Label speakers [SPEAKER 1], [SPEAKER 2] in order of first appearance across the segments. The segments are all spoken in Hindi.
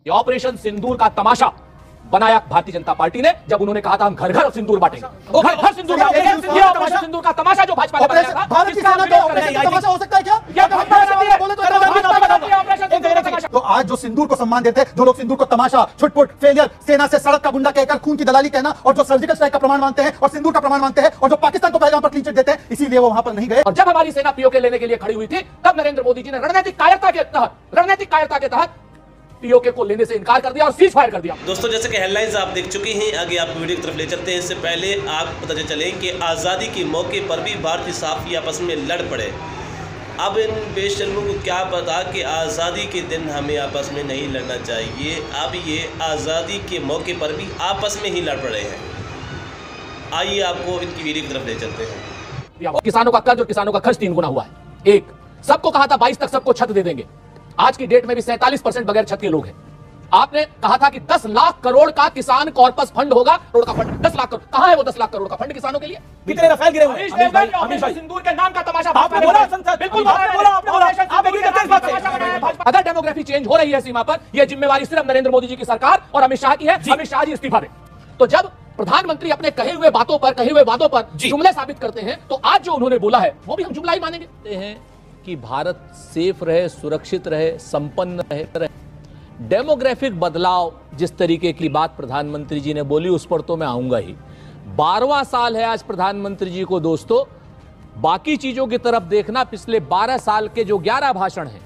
[SPEAKER 1] ये ऑपरेशन सिंदूर का तमाशा बनाया भारतीय जनता पार्टी ने, जब उन्होंने कहा था हम घर घर सिंदूर बांटेंगे। घर घर सिंदूर बांटेंगे। ये ऑपरेशन सिंदूर का तमाशा जो भाजपा ने बनाया था,
[SPEAKER 2] भारत की सेना का ऑपरेशन तमाशा हो सकता है क्या? तो आज जो सिंदूर को सम्मान देते हैं, जो लोग सिंदूर को तमाशा, छुटपुट, फेलियर, सेना से सड़क का गुंडा कहकर खून की दलाली कहना, और जो सर्जिकल स्ट्राइक का प्रमाण मानते हैं और सिंदूर का प्रमाण मानते हैं, और जो पाकिस्तान को पहलगाम पर क्लीन चिट देते हैं, इसीलिए वो वहां पर नहीं गए।
[SPEAKER 1] और जब हमारी सेना पीओके लेने के लिए खड़ी हुई थी, तब नरेंद्र मोदी जी ने रणनीतिक कायरता के तहत पीओके को लेने से इनकार कर दिया और सीज फायर कर दिया।
[SPEAKER 3] दोस्तों, जैसे कि हेडलाइंस आप देख चुके हैं, आगे आप वीडियो की तरफ ले चलते हैं। इससे पहले आप पता चले कि आज़ादी के मौके पर भी भारतीय सहाफ़ी आपस में लड़ पड़े। अब इन बेशर्मों को क्या पता कि आज़ादी के दिन हमें आपस में नहीं लड़ना चाहिए। अब ये आज़ादी के मौके पर भी आपस में ही लड़ पड़े हैं। आइए आपको इनकी वीडियो की तरफ ले चलते हैं।
[SPEAKER 1] किसानों का कर्ज और किसानों का खर्च 3 गुना हुआ है। एक, सबको कहा था 22 तक सबको छत दे देंगे। आज की डेट में भी 47% बगैर छत के लोग हैं। आपने कहा था कि 10 लाख करोड़ का किसान कॉर्पस फंड होगा, करोड़ का फंड, 10 लाख करोड़। कहां है वो 10 लाख करोड़ का फंड किसानों के लिए?
[SPEAKER 2] कितने रफेल गिरे हुए हैं?
[SPEAKER 1] सिंदूर के नाम का तमाशा
[SPEAKER 2] आपने बोला, बिल्कुल
[SPEAKER 1] अगर डेमोग्राफी चेंज हो रही है सीमा पर, यह जिम्मेवारी सिर्फ नरेंद्र मोदी जी की सरकार और अमित शाह की है। अमित शाह जी इस्तीफा दें। तो जब प्रधानमंत्री अपने कहे हुए वादों पर जुमले साबित करते हैं, तो आज जो उन्होंने बोला है वो भी हम जुमला ही मानेंगे। कि भारत सेफ रहे, सुरक्षित रहे, संपन्न रहे। डेमोग्राफिक बदलाव जिस तरीके की बात प्रधानमंत्री जी ने बोली, उस पर तो मैं आऊंगा ही। 12वां साल है आज प्रधानमंत्री जी को। दोस्तों, बाकी चीजों की तरफ देखना, पिछले 12 साल के जो 11 भाषण हैं,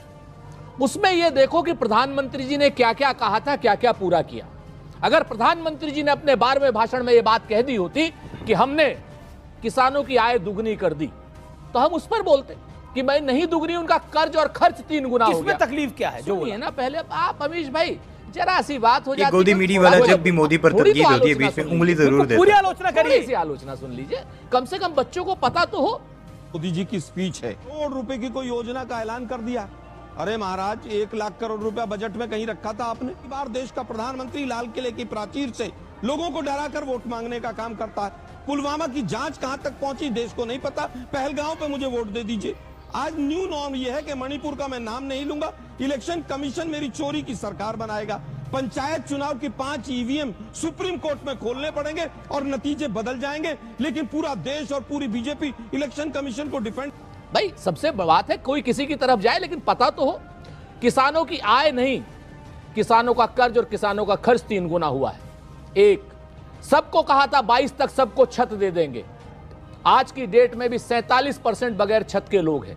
[SPEAKER 1] उसमें यह देखो कि प्रधानमंत्री जी ने क्या क्या कहा था, क्या क्या पूरा किया। अगर प्रधानमंत्री जी ने अपने 12वें भाषण में यह बात कह दी होती कि हमने किसानों की आय दुगनी कर दी, तो हम उस पर बोलते कि मैं नहीं दुगनी, उनका कर्ज और खर्च 3 गुना हो गया।
[SPEAKER 4] इसमें तकलीफ क्या है? जो
[SPEAKER 1] है ना, पहले आप अमीश भाई जरा सी बात हो जाती है।
[SPEAKER 5] गोदी मीडिया वाला जब भी मोदी पर तनकीद होती है, बीच में उंगली जरूर देता है।
[SPEAKER 4] पूरी आलोचना करिए,
[SPEAKER 1] इसी आलोचना सुन लीजिए, कम से कम बच्चों को पता तो हो।
[SPEAKER 6] मोदी जी की स्पीच है, करोड़ रुपए की कोई योजना का ऐलान कर दिया। अरे महाराज, 1 लाख करोड़ रुपया बजट में कहीं रखा था आपने? बार देश का प्रधानमंत्री लाल किले की प्राचीर से लोगों को डराकर वोट मांगने का काम करता है। पुलवामा की जांच कहां तक पहुंची देश को नहीं पता। पहलगांव पे मुझे वोट दे दीजिए। आज न्यू नॉर्म यह है कि मणिपुर का मैं नाम नहीं लूंगा, इलेक्शन कमीशन मेरी चोरी की सरकार बनाएगा। पंचायत चुनाव की 5 ईवीएम सुप्रीम कोर्ट में खोलने पड़ेंगे और नतीजे बदल जाएंगे, लेकिन पूरा देश और पूरी बीजेपी इलेक्शन कमीशन को डिफेंड।
[SPEAKER 1] भाई, सबसे बात है कोई किसी की तरफ जाए, लेकिन पता तो हो। किसानों की आय नहीं, किसानों का कर्ज और किसानों का खर्च 3 गुना हुआ है। एक, सबको कहा था 22 तक सबको छत दे देंगे। आज की डेट में भी 47% बगैर छत के लोग हैं।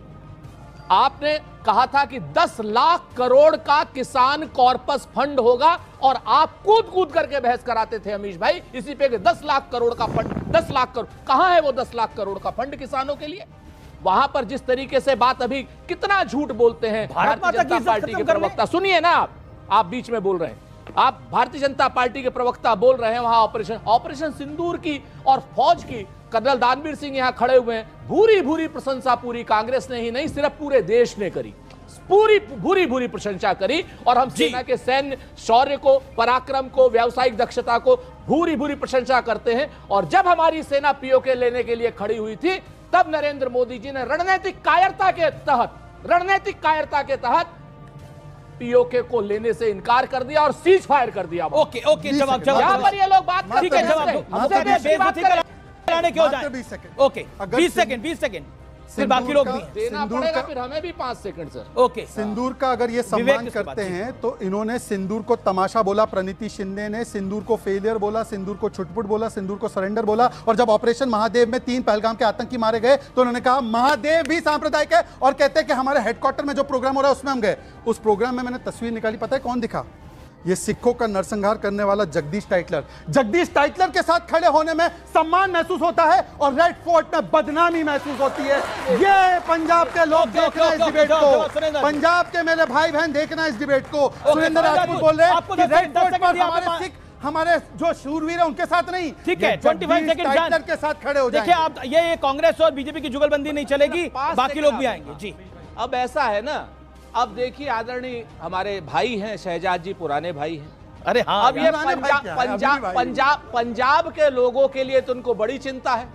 [SPEAKER 1] आपने कहा था कि 10 लाख करोड़ का किसान कॉर्पस फंड होगा, और आप कूद कूद करके बहस कराते थे अमीश भाई इसी पे कि 10 लाख करोड़ का फंड, 10 लाख करोड़। कहां है वो 10 लाख करोड़ का फंड किसानों के लिए? वहां पर जिस तरीके से बात, अभी कितना झूठ बोलते हैं भारतीय जनता पार्टी के प्रवक्ता। सुनिए ना, आप बीच में बोल रहे हैं। आप भारतीय जनता पार्टी के प्रवक्ता बोल रहे हैं वहां ऑपरेशन सिंदूर की और फौज की। कर्नल दानवीर सिंह यहां खड़े हुए हैं। भूरी भूरी प्रशंसा पूरी कांग्रेस ने ही नहीं, सिर्फ पूरे देश ने करी। भूरी भूरी प्रशंसा करी, और हम सेना के सैन्य शौर्य को, पराक्रम को, व्यावसायिक दक्षता को भूरी भूरी प्रशंसा करते हैं। और जब हमारी सेना पीओके लेने के लिए खड़ी हुई थी, तब नरेंद्र मोदी जी ने रणनीतिक कायरता के तहत पीओके को लेने से इनकार कर दिया और सीज फायर कर दिया।
[SPEAKER 4] ओके, जवाब
[SPEAKER 1] यहां पर ये लोग बात
[SPEAKER 4] ठीक है, जवाब क्यों जाए?
[SPEAKER 2] 20 सेकंड।
[SPEAKER 4] ओके, 20 सेकंड फिर बाकी लोग भी
[SPEAKER 1] देना पड़ेगा, फिर हमें भी 5 सेकंड सर।
[SPEAKER 4] ओके,
[SPEAKER 2] सिंदूर का अगर ये सम्मान करते हैं, तो इन्होंने सिंदूर को तमाशा बोला, प्रणीति शिंदे ने सिंदूर को फेलियर बोला, सिंदूर को छुटपुट बोला, सिंदूर को सरेंडर बोला। और जब ऑपरेशन महादेव में 3 पहलगाम के आतंकी मारे गए, तो उन्होंने कहा महादेव भी सांप्रदायिक है, और कहते हैं कि हमारे हेडक्वार्टर में जो प्रोग्राम हो रहा है उसमें हम गए। उस प्रोग्राम में मैंने तस्वीर निकाली, पता है कौन दिखा? ये सिखों का नरसंहार करने वाला जगदीश टाइटलर के साथ खड़े होने में सम्मान महसूस होता है, और रेड फोर्ट में बदनामी महसूस होती है। ये पंजाब के लोग देखना इस डिबेट को, पंजाब के मेरे भाई बहन देखना इस डिबेट को। सुरेंद्र राजपूत बोल रहे हैं कि रेड फोर्ट पर हमारे सिख, हमारे जो शूरवीर है उनके साथ नहीं,
[SPEAKER 4] ठीक है, 25 सेकंड
[SPEAKER 2] के साथ खड़े हो जाएं।
[SPEAKER 4] देखिए, आप ये कांग्रेस और बीजेपी की जुगलबंदी नहीं चलेगी, बाकी लोग भी आएंगे जी।
[SPEAKER 1] अब ऐसा है ना, अब देखिए आदरणीय हमारे भाई हैं शहजाद जी, पुराने भाई हैं।
[SPEAKER 4] अरे हाँ,
[SPEAKER 1] अब ये पंजाब के लोगों के लिए तो उनको बड़ी चिंता है।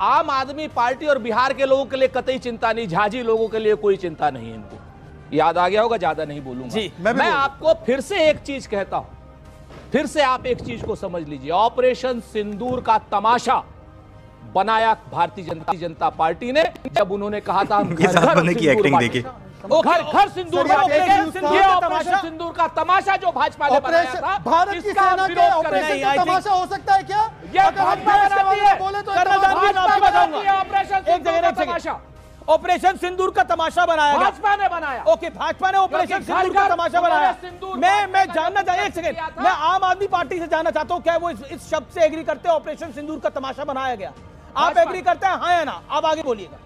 [SPEAKER 1] आम आदमी पार्टी और बिहार के लोगों के लिए कतई चिंता नहीं, झाजी लोगों के लिए कोई चिंता नहीं इनको। याद आ गया होगा, ज्यादा नहीं बोलूंगा
[SPEAKER 4] जी,
[SPEAKER 1] मैं आपको फिर से एक चीज कहता हूं, फिर से आप एक चीज को समझ लीजिए। ऑपरेशन सिंदूर का तमाशा बनाया भारतीय जनता पार्टी ने, जब उन्होंने कहा था हम
[SPEAKER 5] ये साहब बने की एक्टिंग देखिए।
[SPEAKER 1] घर घर सिंदूर बांटेंगे। ये ऑपरेशन सिंदूर का तमाशा जो भाजपा ने बनाया था,
[SPEAKER 2] भारत की सेना के ऑपरेशन का तमाशा हो सकता है क्या?
[SPEAKER 1] ये भाजपा बनाती है।
[SPEAKER 2] बोले तो
[SPEAKER 4] एक जगह तमाशा ऑपरेशन सिंदूर का तमाशा बनाया गया,
[SPEAKER 1] भाजपा ने बनाया।
[SPEAKER 4] ओके, भाजपा ने ऑपरेशन सिंदूर का तमाशा बनाया। मैं जानना चाहिए, एक सेकंड, मैं आम आदमी पार्टी से जानना चाहता हूं, क्या वो इस शब्द से एग्री करते हैं ऑपरेशन सिंदूर का तमाशा बनाया गया? आप एग्री करते हैं, हाँ या ना? आप आगे बोलिएगा।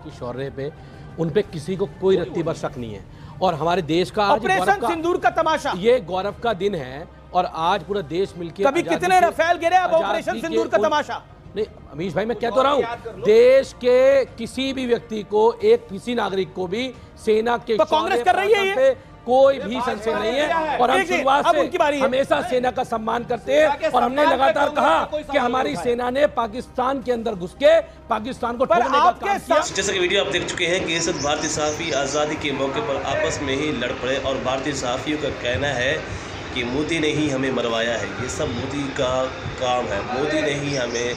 [SPEAKER 7] की शौर्य पे, उन पे किसी को कोई रत्ती भर शक नहीं है। और हमारे देश का
[SPEAKER 4] ऑपरेशन सिंदूर का तमाशा,
[SPEAKER 7] ये गौरव का दिन है और आज पूरा देश मिलकर
[SPEAKER 4] कभी कितने रफेल गिरे, अब ऑपरेशन सिंदूर का तमाशा।
[SPEAKER 7] नहीं अमीश भाई, मैं कह तो रहा हूं, देश के किसी भी व्यक्ति को, एक किसी नागरिक को भी सेना के
[SPEAKER 4] तो कांग्रेस कर रही है ये,
[SPEAKER 7] कोई भी संशय नहीं है। और हम शुरुआत से हमेशा सेना का सम्मान करते हैं और हमने लगातार कहा कि हमारी सेना ने पाकिस्तान के अंदर घुस के पाकिस्तान को ठोकने का काम किया।
[SPEAKER 3] जैसा कि वीडियो आप देख चुके हैं कि ये सब भारतीय सहाफ़ी आज़ादी के मौके पर आपस में ही लड़ पड़े और भारतीय सहाफ़ियों का कहना है कि मोदी ने ही हमें मरवाया है, ये सब मोदी का काम है, मोदी ने ही हमें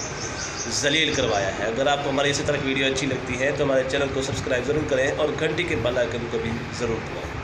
[SPEAKER 3] जलील करवाया है। अगर आपको हमारी इसी तरह की वीडियो अच्छी लगती है तो हमारे चैनल को सब्सक्राइब ज़रूर करें और घंटी के बेल आइकन को भी ज़रूर दबाएं।